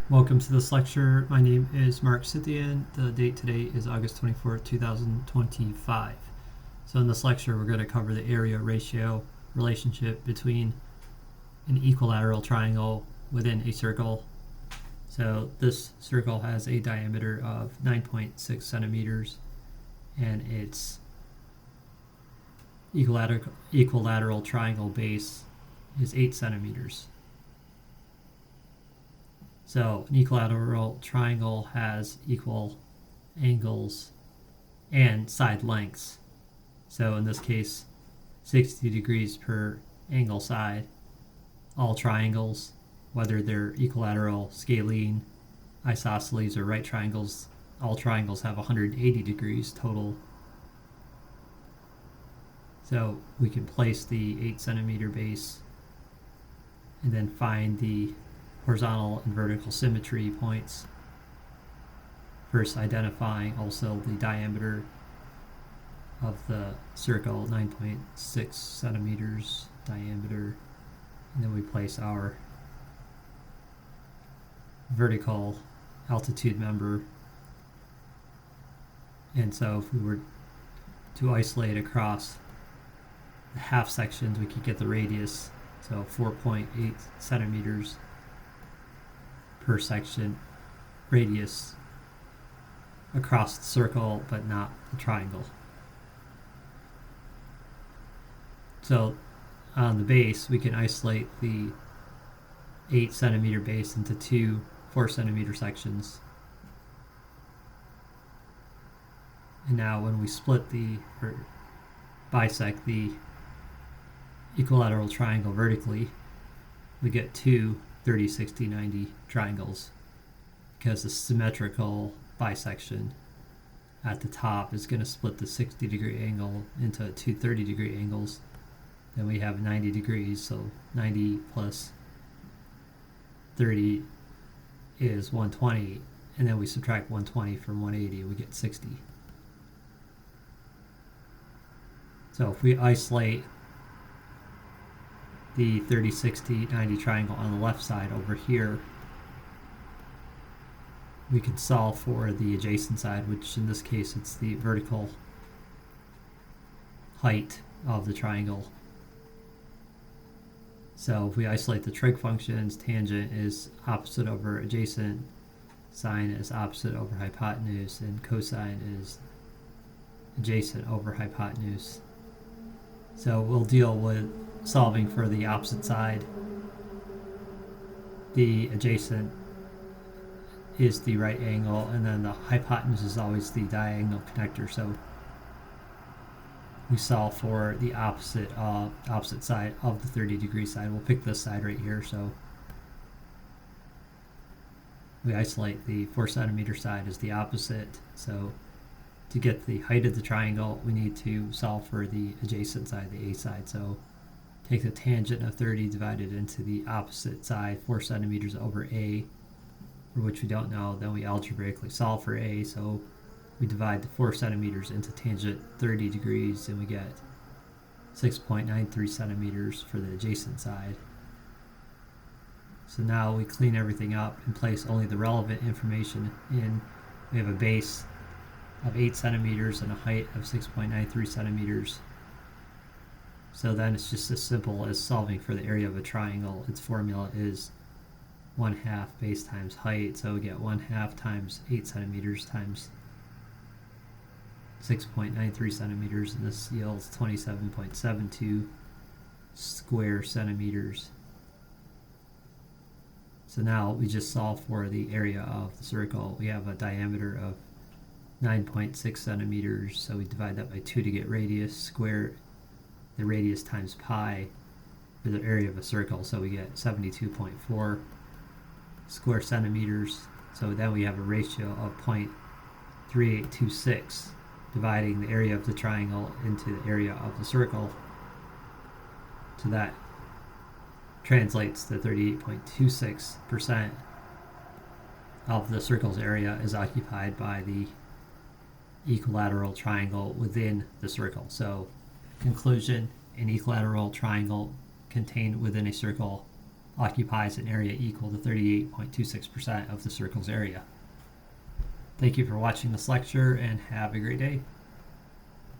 Welcome to this lecture. My name is Mark Scythian. The date today is August 24th, 2025. So in this lecture, we're going to cover the area ratio relationship between an equilateral triangle within a circle. So this circle has a diameter of 9.6 centimeters and its equilateral triangle base is 8 centimeters. So an equilateral triangle has equal angles and side lengths. So in this case, 60 degrees per angle side. All triangles, whether they're equilateral, scalene, isosceles, or right triangles, all triangles have 180 degrees total. So we can place the 8 centimeter base and then find the horizontal and vertical symmetry points. First identifying also the diameter of the circle, 9.6 centimeters diameter, and then we place our vertical altitude member. And so if we were to isolate across the half sections, we could get the radius, so 4.8 centimeters per section radius across the circle, but not the triangle. So on the base, we can isolate the 8 centimeter base into two 4 centimeter sections. And now when we split or bisect the equilateral triangle vertically, we get two 30, 60, 90 triangles, because the symmetrical bisection at the top is going to split the 60 degree angle into two 30 degree angles. Then we have 90 degrees, so 90 plus 30 is 120, and then we subtract 120 from 180, we get 60. So if we isolate the 30, 60, 90 triangle on the left side over here, we can solve for the adjacent side, which in this case it's the vertical height of the triangle. So if we isolate the trig functions, tangent is opposite over adjacent, sine is opposite over hypotenuse, and cosine is adjacent over hypotenuse. So we'll deal with solving for the opposite side. The adjacent is the right angle, and then the hypotenuse is always the diagonal connector. So we solve for the opposite side of the 30 degree side. We'll pick this side right here. So we isolate the 4 centimeter side as the opposite. So to get the height of the triangle, we need to solve for the adjacent side, the A side. So take the tangent of 30 divided into the opposite side, 4 centimeters over A, for which we don't know. Then we algebraically solve for A. So we divide the 4 centimeters into tangent 30 degrees, and we get 6.93 centimeters for the adjacent side. So now we clean everything up and place only the relevant information in. We have a base of 8 centimeters and a height of 6.93 centimeters. So then it's just as simple as solving for the area of a triangle. Its formula is 1/2 base times height. So we get 1/2 times 8 centimeters times 6.93 centimeters, and this yields 27.72 square centimeters. So now we just solve for the area of the circle. We have a diameter of 9.6 centimeters, so we divide that by 2 to get radius, square the radius times pi for the area of a circle, so we get 72.4 square centimeters. So then we have a ratio of 0.3826, dividing the area of the triangle into the area of the circle. So that translates to 38.26% of the circle's area is occupied by the equilateral triangle within the circle. So conclusion, an equilateral triangle contained within a circle occupies an area equal to 38.26% of the circle's area. Thank you for watching this lecture and have a great day.